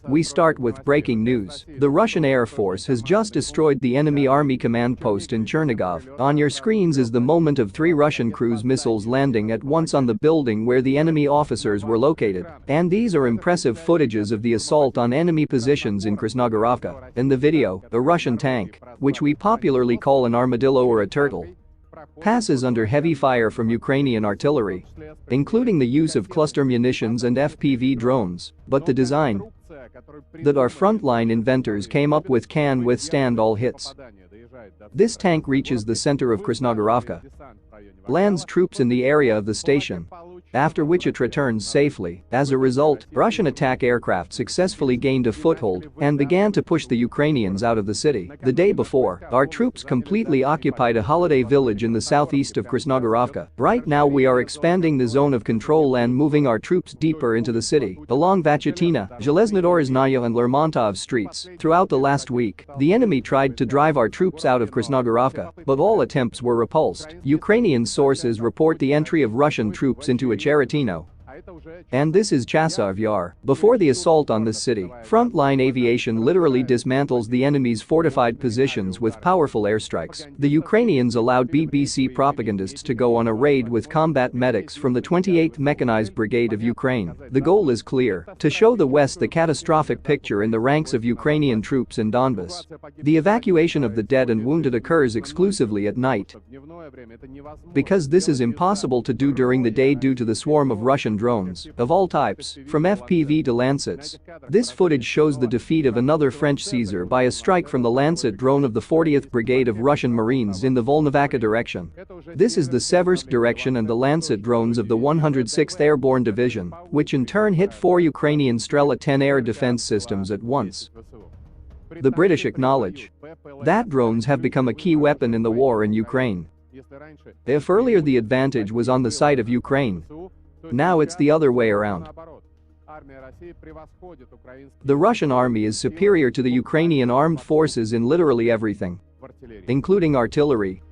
We start with breaking news. The Russian Air Force has just destroyed the enemy army command post in Chernigov. On your screens is the moment of 3 Russian cruise missiles landing at once on the building where the enemy officers were located. And these are impressive footages of the assault on enemy positions in Krasnogorovka. In the video, a Russian tank, which we popularly call an armadillo or a turtle, passes under heavy fire from Ukrainian artillery, including the use of cluster munitions and FPV drones, but the design that our frontline inventors came up with can withstand all hits. This tank reaches the center of Krasnogorovka, lands troops in the area of the station, after which it returns safely. As a result, Russian attack aircraft successfully gained a foothold and began to push the Ukrainians out of the city. The day before, our troops completely occupied a holiday village in the southeast of Krasnogorovka. Right now we are expanding the zone of control and moving our troops deeper into the city. Along Vachetina, Zheleznodorozhnaya and Lermontov streets, throughout the last week, the enemy tried to drive our troops out of Krasnogorovka, but all attempts were repulsed. Ukrainian sources report the entry of Russian troops into a Cheretino. And this is Chasiv Yar. Before the assault on this city, frontline aviation literally dismantles the enemy's fortified positions with powerful airstrikes. The Ukrainians allowed BBC propagandists to go on a raid with combat medics from the 28th Mechanized Brigade of Ukraine. The goal is clear: to show the West the catastrophic picture in the ranks of Ukrainian troops in Donbas. The evacuation of the dead and wounded occurs exclusively at night, because this is impossible to do during the day due to the swarm of Russian drones of all types, from FPV to Lancets. This footage shows the defeat of another French Caesar by a strike from the Lancet drone of the 40th Brigade of Russian Marines in the Volnovakha direction. This is the Seversk direction and the Lancet drones of the 106th Airborne Division, which in turn hit 4 Ukrainian Strela 10 air defense systems at once. The British acknowledge that drones have become a key weapon in the war in Ukraine. If earlier the advantage was on the side of Ukraine, now it's the other way around. The Russian army is superior to the Ukrainian armed forces in literally everything, including artillery.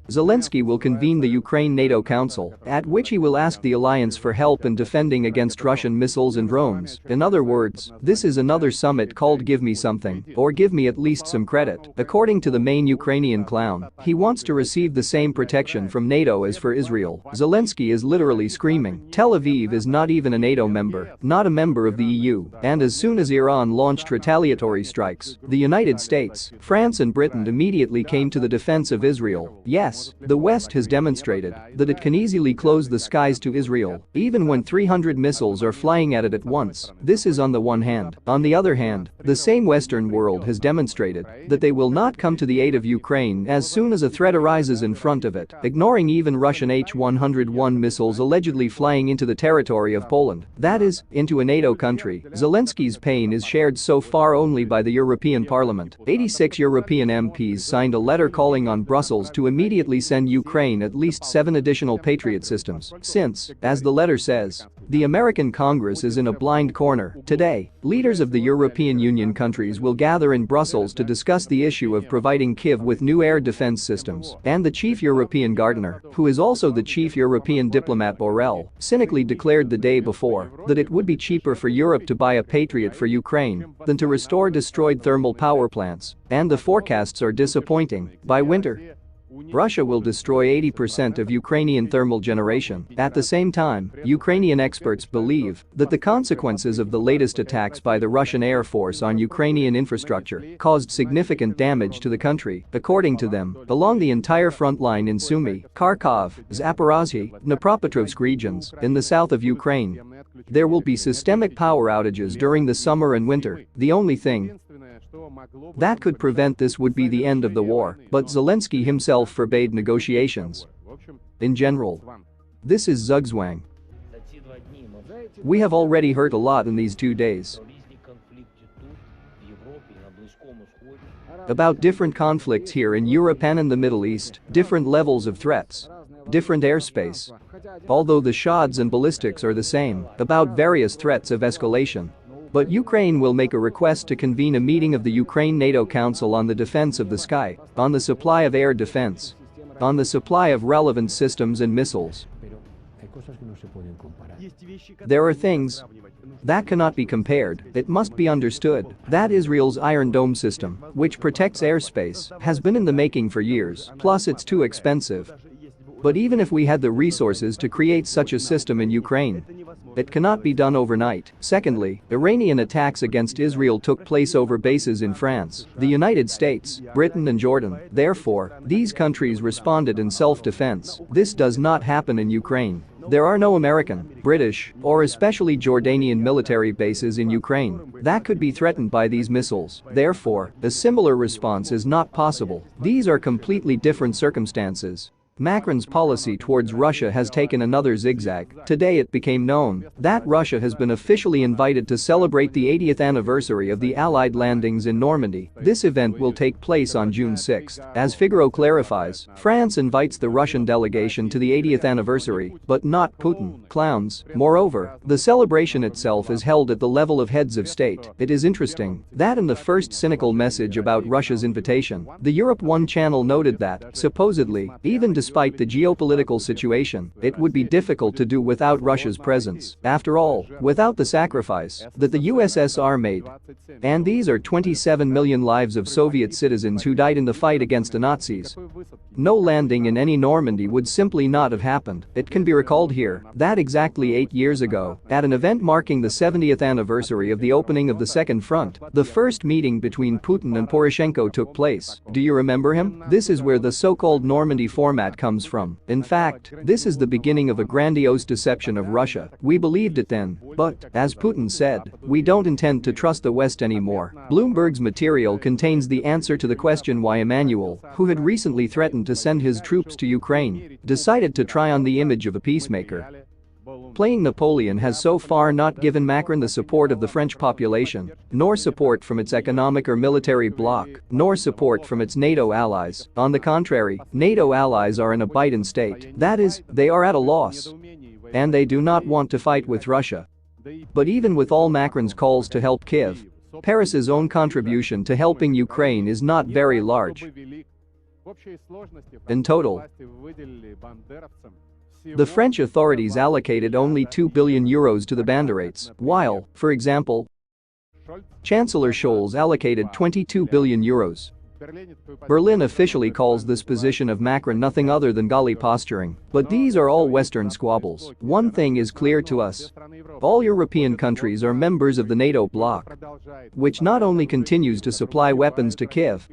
Zelensky will convene the Ukraine NATO Council, at which he will ask the alliance for help in defending against Russian missiles and drones. In other words, this is another summit called Give Me Something, or Give Me at least some credit. According to the main Ukrainian clown, he wants to receive the same protection from NATO as for Israel. Zelensky is literally screaming, Tel Aviv is not even a NATO member, not a member of the EU, and as soon as Iran launched retaliatory strikes, the United States, France and Britain immediately came to the defense of Israel. Yes, the West has demonstrated that it can easily close the skies to Israel, even when 300 missiles are flying at it at once. This is on the one hand. On the other hand, the same Western world has demonstrated that they will not come to the aid of Ukraine as soon as a threat arises in front of it, ignoring even Russian H-101 missiles allegedly flying into the territory of Poland, that is, into a NATO country. Zelensky's pain is shared so far only by the European Parliament. 86 European MPs signed a letter calling on Brussels to immediately send Ukraine at least 7 additional Patriot systems, since, as the letter says, the American Congress is in a blind corner. Today, leaders of the European Union countries will gather in Brussels to discuss the issue of providing Kyiv with new air defense systems, and the chief European gardener, who is also the chief European diplomat Borrell, cynically declared the day before that it would be cheaper for Europe to buy a Patriot for Ukraine than to restore destroyed thermal power plants, and the forecasts are disappointing. By winter, Russia will destroy 80% of Ukrainian thermal generation. At the same time, Ukrainian experts believe that the consequences of the latest attacks by the Russian Air Force on Ukrainian infrastructure caused significant damage to the country. According to them, along the entire front line in Sumy, Kharkov, Zaporozhye, Dnipropetrovsk regions, in the south of Ukraine, there will be systemic power outages during the summer and winter. The only thing that could prevent this would be the end of the war, but Zelensky himself forbade negotiations. In general, this is Zugzwang. We have already heard a lot in these 2 days about different conflicts here in Europe and in the Middle East, different levels of threats, different airspace. Although the shots and ballistics are the same, about various threats of escalation. But Ukraine will make a request to convene a meeting of the Ukraine NATO Council on the defense of the sky, on the supply of air defense, on the supply of relevant systems and missiles. There are things That cannot be compared, it must be understood that Israel's Iron Dome system, which protects airspace, has been in the making for years, plus it's too expensive. But even if we had the resources to create such a system in Ukraine, it cannot be done overnight. Secondly, Iranian attacks against Israel took place over bases in France, the United States, Britain and Jordan. Therefore, these countries responded in self-defense. This does not happen in Ukraine. There are no American, British, or especially Jordanian military bases in Ukraine that could be threatened by these missiles. Therefore, a similar response is not possible. These are completely different circumstances. Macron's policy towards Russia has taken another zigzag. Today it became known that Russia has been officially invited to celebrate the 80th anniversary of the Allied landings in Normandy. This event will take place on June 6. As Figaro clarifies, France invites the Russian delegation to the 80th anniversary, but not Putin. Clowns. Moreover, the celebration itself is held at the level of heads of state. It is interesting that in the first cynical message about Russia's invitation, the Europe 1 channel noted that, supposedly, even despite the geopolitical situation, it would be difficult to do without Russia's presence. After all, without the sacrifice that the USSR made. And these are 27 million lives of Soviet citizens who died in the fight against the Nazis. No landing in any Normandy would simply not have happened. It can be recalled here that exactly 8 years ago, at an event marking the 70th anniversary of the opening of the Second Front, the first meeting between Putin and Poroshenko took place. Do you remember him? This is where the so-called Normandy format comes from. In fact, this is the beginning of a grandiose deception of Russia. We believed it then, but, as Putin said, we don't intend to trust the West anymore. Bloomberg's material contains the answer to the question why Emmanuel, who had recently threatened to send his troops to Ukraine, decided to try on the image of a peacemaker. Playing Napoleon has so far not given Macron the support of the French population, nor support from its economic or military bloc, nor support from its NATO allies. On the contrary, NATO allies are in a Biden state. That is, they are at a loss. And they do not want to fight with Russia. But even with all Macron's calls to help Kiev, Paris's own contribution to helping Ukraine is not very large. In total, the French authorities allocated only €2 billion to the Banderates, while, for example, Chancellor Scholz allocated €22 billion. Berlin officially calls this position of Macron nothing other than galley posturing. But these are all Western squabbles. One thing is clear to us. All European countries are members of the NATO bloc, which not only continues to supply weapons to Kiev,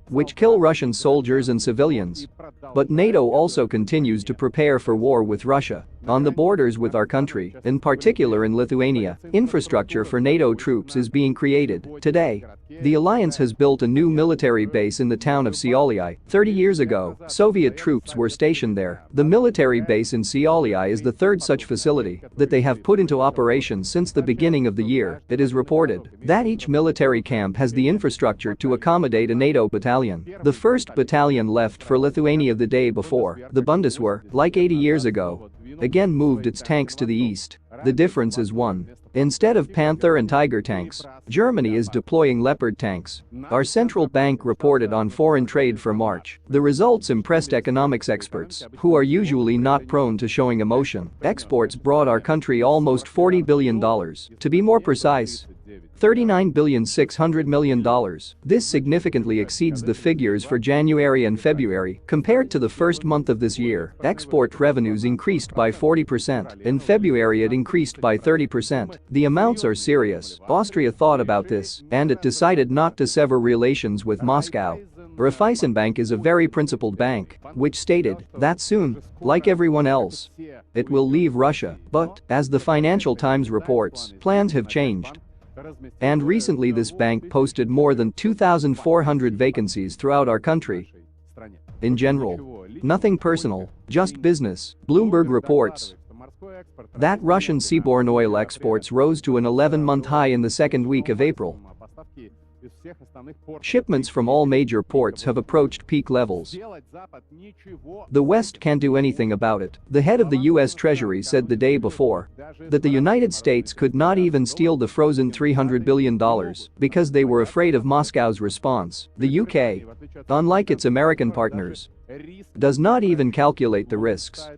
which kill Russian soldiers and civilians, but NATO also continues to prepare for war with Russia. On the borders with our country, in particular in Lithuania, infrastructure for NATO troops is being created. Today, the alliance has built a new military base in the town of Siauliai. 30 years ago, Soviet troops were stationed there. The military base in Siauliai is the third such facility that they have put into operation since the beginning of the year. It is reported that each military camp has the infrastructure to accommodate a NATO battalion. The 1st Battalion left for Lithuania the day before. The Bundeswehr, like 80 years ago, again moved its tanks to the east. The difference is one. Instead of Panther and Tiger tanks, Germany is deploying Leopard tanks. Our central bank reported on foreign trade for March. The results impressed economics experts, who are usually not prone to showing emotion. Exports brought our country almost $40 billion. To be more precise, $39.6 billion. This significantly exceeds the figures for January and February. Compared to the first month of this year, export revenues increased by 40%. In February it increased by 30%. The amounts are serious. Austria thought about this, and it decided not to sever relations with Moscow. Raiffeisenbank is a very principled bank, which stated that soon, like everyone else, it will leave Russia. But, as the Financial Times reports, plans have changed. And recently this bank posted more than 2,400 vacancies throughout our country. In general, nothing personal, just business. Bloomberg reports that Russian seaborne oil exports rose to an 11-month high in the second week of April. Shipments from all major ports have approached peak levels. The West can't do anything about it. The head of the US Treasury said the day before that the United States could not even steal the frozen $300 billion because they were afraid of Moscow's response. The UK, unlike its American partners, does not even calculate the risks.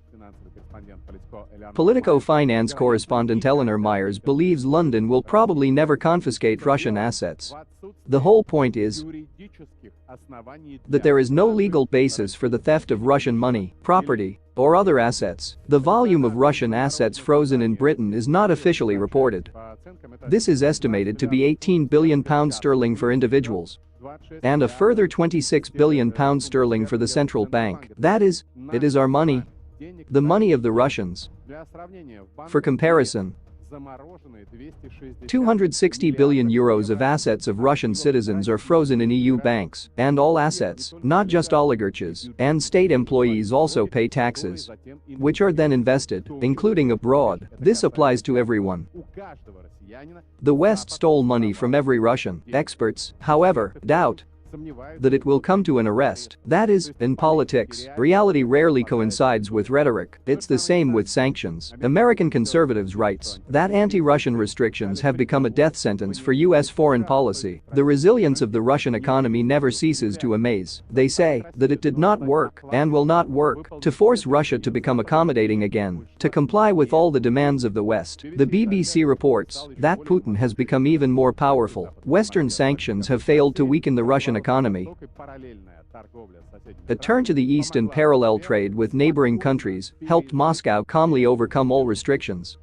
Politico finance correspondent Eleanor Myers believes London will probably never confiscate Russian assets. The whole point is that there is no legal basis for the theft of Russian money, property, or other assets. The volume of Russian assets frozen in Britain is not officially reported. This is estimated to be £18 billion for individuals and a further £26 billion for the central bank. That is, it is our money. The money of the Russians. For comparison, €260 billion of assets of Russian citizens are frozen in EU banks, and all assets, not just oligarchs, and state employees also pay taxes, which are then invested, including abroad. This applies to everyone. The West stole money from every Russian. Experts, however, doubt that it will come to an arrest. That is, in politics, reality rarely coincides with rhetoric. It's the same with sanctions. American conservatives writes that anti-Russian restrictions have become a death sentence for US foreign policy. The resilience of the Russian economy never ceases to amaze. They say that it did not work and will not work to force Russia to become accommodating again, to comply with all the demands of the West. The BBC reports that Putin has become even more powerful. Western sanctions have failed to weaken the Russian economy. A turn to the east and parallel trade with neighboring countries helped Moscow calmly overcome all restrictions.